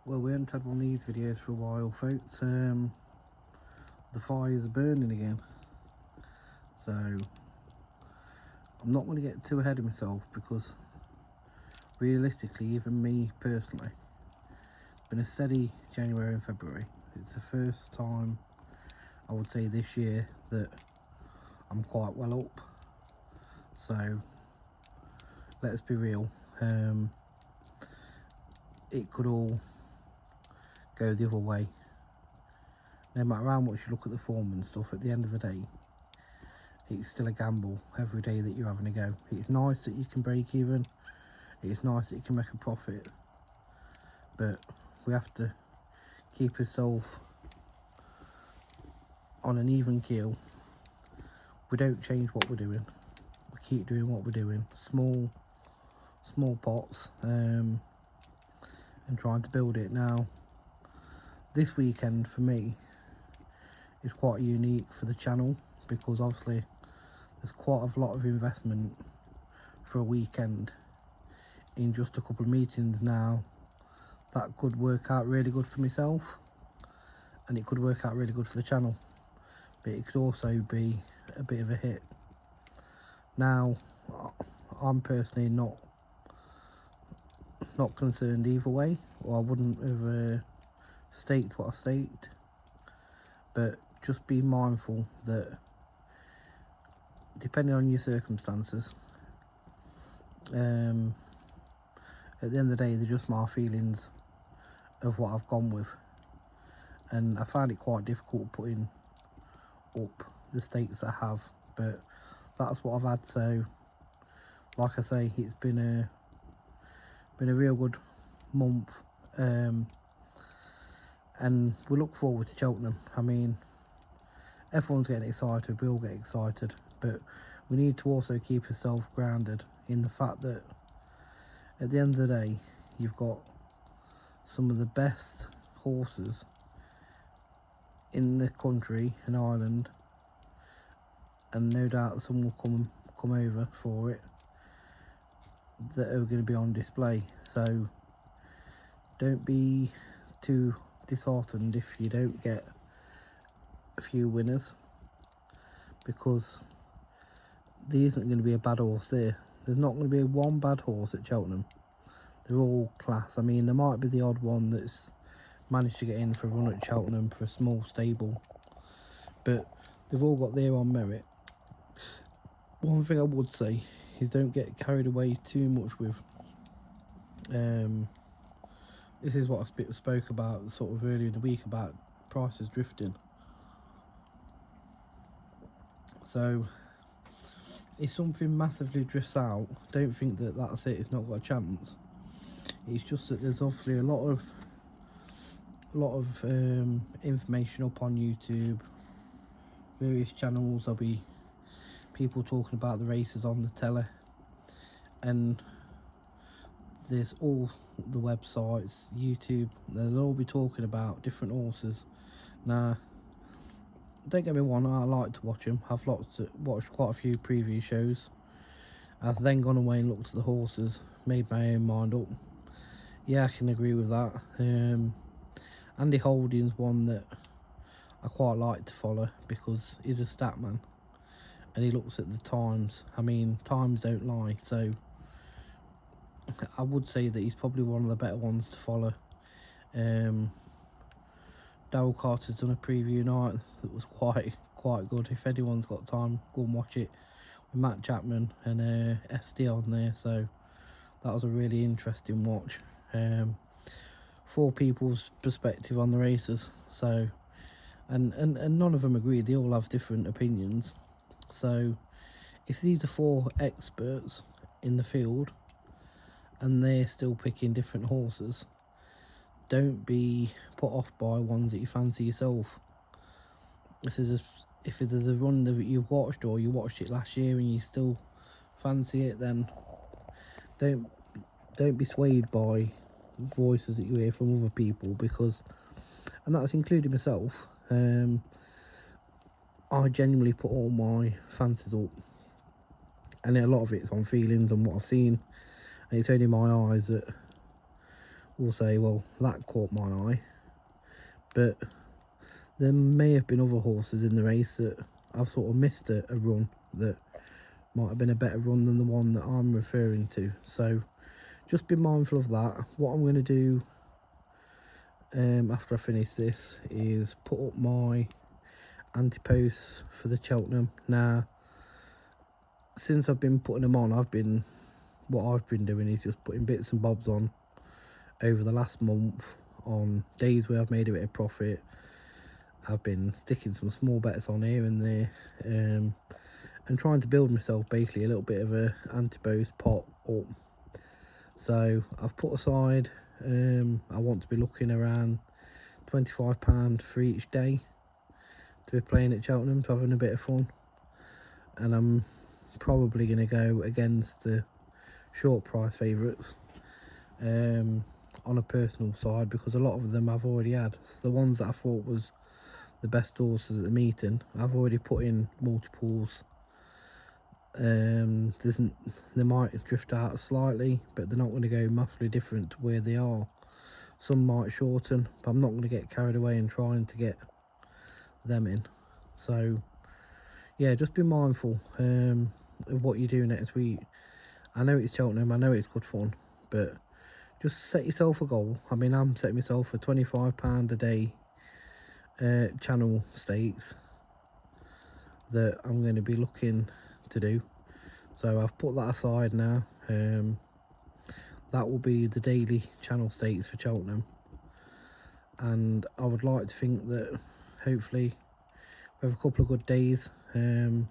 Well, we haven't had one of these videos for a while, folks. The fires are burning again. So, I'm not going to get too ahead of myself because realistically, even me personally, it's been a steady January and February. It's the first time, I would say, this year that I'm quite well up. So, let's be real. It could all go the other way. No matter how much you look at the form and stuff, at the end of the day, it's still a gamble every day that you're having a go. It's nice that you can break even, it's nice that you can make a profit, but we have to keep ourselves on an even keel. We don't change what we're doing, we keep doing what we're doing, small pots, and trying to build it. Now this weekend for me is quite unique for the channel because obviously there's quite a lot of investment for a weekend in just a couple of meetings. Now that could work out really good for myself and it could work out really good for the channel, but it could also be a bit of a hit. Now I'm personally not concerned either way, or I wouldn't have staked what I staked, but just be mindful that depending on your circumstances, at the end of the day, they're just my feelings of what I've gone with, and I found it quite difficult putting up the stakes I have, but that's what I've had. So like I say, it's been a real good month, and we look forward to Cheltenham. I mean, everyone's getting excited, we all get excited, but we need to also keep ourselves grounded in the fact that at the end of the day, you've got some of the best horses in the country in Ireland, and no doubt some will come over for it, that are going to be on display. So don't be too disheartened if you don't get a few winners, because there isn't going to be a bad horse there. There's not going to be one bad horse at Cheltenham. They're all class. I mean, there might be the odd one that's managed to get in for a run at Cheltenham for a small stable, but they've all got their own merit. One thing I would say is don't get carried away too much with this is what I spoke about sort of earlier in the week about prices drifting. So if something massively drifts out, don't think that that's it, it's not got a chance. It's just that there's obviously a lot of information up on YouTube, various channels. There'll be people talking about the races on the telly, and there's all the websites, YouTube, they'll all be talking about different horses. Now don't get me wrong, I like to watch them. I've watched quite a few preview shows. I've then gone away and looked at the horses, made my own mind up. Yeah, I can agree with that. Andy Holding's one that I quite like to follow because he's a stat man and he looks at the times. I mean, times don't lie, so I would say that he's probably one of the better ones to follow. Daryl Carter's done a preview night that was quite good. If anyone's got time, go and watch it, with Matt Chapman and SD on there. So that was a really interesting watch. 4 people's perspective on the races. So and none of them agree. They all have different opinions. So if these are 4 experts in the field and they're still picking different horses, don't be put off by ones that you fancy yourself. If there's a run that you've watched, or you watched it last year and you still fancy it, then don't be swayed by voices that you hear from other people, because, and that's including myself, I genuinely put all my fancies up, and a lot of it's on feelings and what I've seen, and it's only my eyes that will say, well, that caught my eye, but there may have been other horses in the race that I've sort of missed a run that might have been a better run than the one that I'm referring to. So just be mindful of that. What I'm going to do after I finish this is put up my anti-posts for the Cheltenham. Now, since I've been putting them on, what I've been doing is just putting bits and bobs on over the last month on days where I've made a bit of profit. I've been sticking some small bets on here and there, and trying to build myself basically a little bit of a anti-post pot up. So I've put aside, I want to be looking around £25 for each day to be playing at Cheltenham, to having a bit of fun. And I'm probably going to go against the short price favourites on a personal side, because a lot of them I've already had. So the ones that I thought was the best horses at the meeting, I've already put in multiples. They might drift out slightly, but they're not going to go massively different to where they are. Some might shorten, but I'm not going to get carried away and trying to get them in. So yeah, just be mindful of what you do next week. I know it's Cheltenham, I know it's good fun, but just set yourself a goal. I mean, I'm setting myself a £25 a day channel stakes that I'm going to be looking to do. So I've put that aside now. That will be the daily channel stakes for Cheltenham, and I would like to think that hopefully we have a couple of good days, we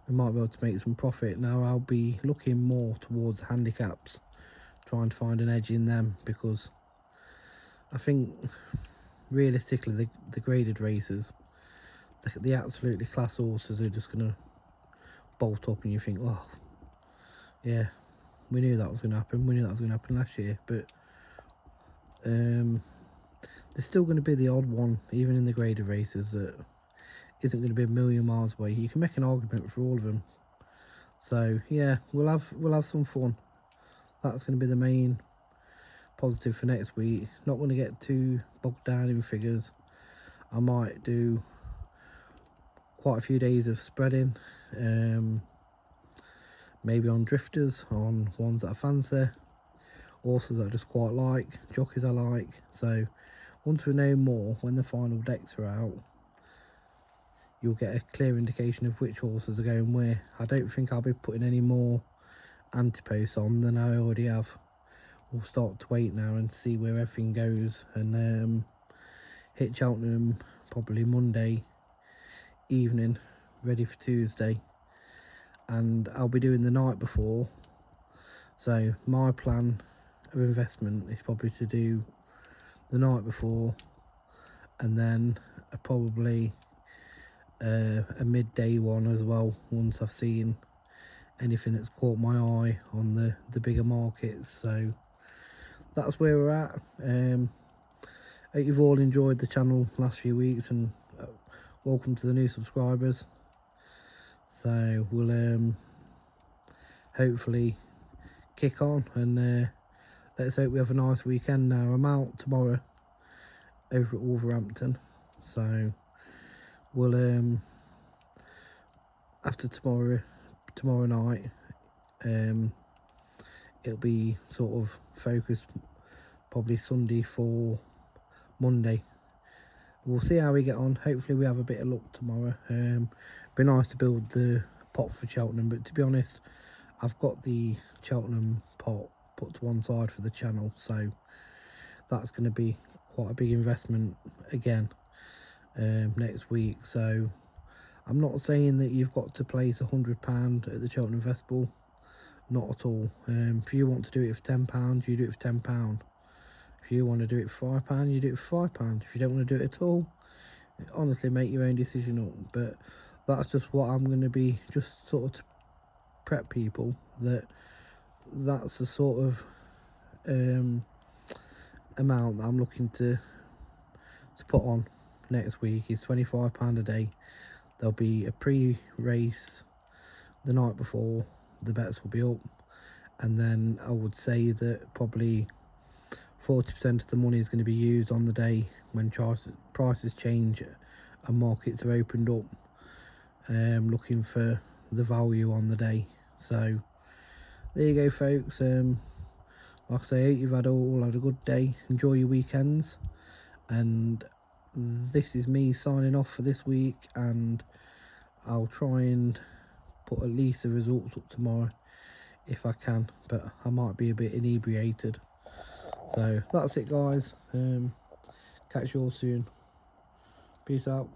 might be able to make some profit. Now I'll be looking more towards handicaps, trying to find an edge in them, because I think realistically the graded races, the absolutely class horses are just going to bolt up, and you think, oh yeah, we knew that was going to happen. We knew that was going to happen last year. But there's still going to be the odd one, even in the graded races, that isn't going to be a million miles away. You can make an argument for all of them. So yeah, we'll have some fun. That's going to be the main positive for next week. Not going to get too bogged down in figures. I might do quite a few days of spreading, maybe on drifters, on ones that I fancy, horses that I just quite like, jockeys I like. So once we know more, when the final decks are out, you'll get a clear indication of which horses are going where. I don't think I'll be putting any more anti-posts on than I already have. We'll start to wait now and see where everything goes, and hit Cheltenham probably Monday evening, ready for Tuesday. And I'll be doing the night before. So my plan of investment is probably to do the night before, and then probably a midday one as well, once I've seen anything that's caught my eye on the bigger markets. So that's where we're at. I hope you've all enjoyed the channel last few weeks, and welcome to the new subscribers. So we'll hopefully kick on, and let's hope we have a nice weekend. Now I'm out tomorrow over at Wolverhampton, so we'll after tomorrow night, it'll be sort of focused probably Sunday for Monday. We'll see how we get on. Hopefully we have a bit of luck tomorrow. Be nice to build the pot for Cheltenham, but to be honest, I've got the Cheltenham pot put to one side for the channel, so that's going to be quite a big investment again next week. So I'm not saying that you've got to place £100 at the Cheltenham Festival, not at all. If you want to do it for £10, you do it for £10. If you want to do it for £5, you do it for £5. If you don't want to do it at all, honestly, make your own decision up. But that's just what I'm going to be, just sort of to prep people that that's the sort of amount that I'm looking to put on next week, is £25 a day. There'll be a pre-race the night before, the bets will be up, and then I would say that probably 40% of the money is going to be used on the day when prices change and markets are opened up, looking for the value on the day. So there you go, folks. Like I say, I hope you've all had a good day. Enjoy your weekends, and this is me signing off for this week, and I'll try and put at least the results up tomorrow if I can, but I might be a bit inebriated. So that's it, guys. Catch you all soon. Peace out.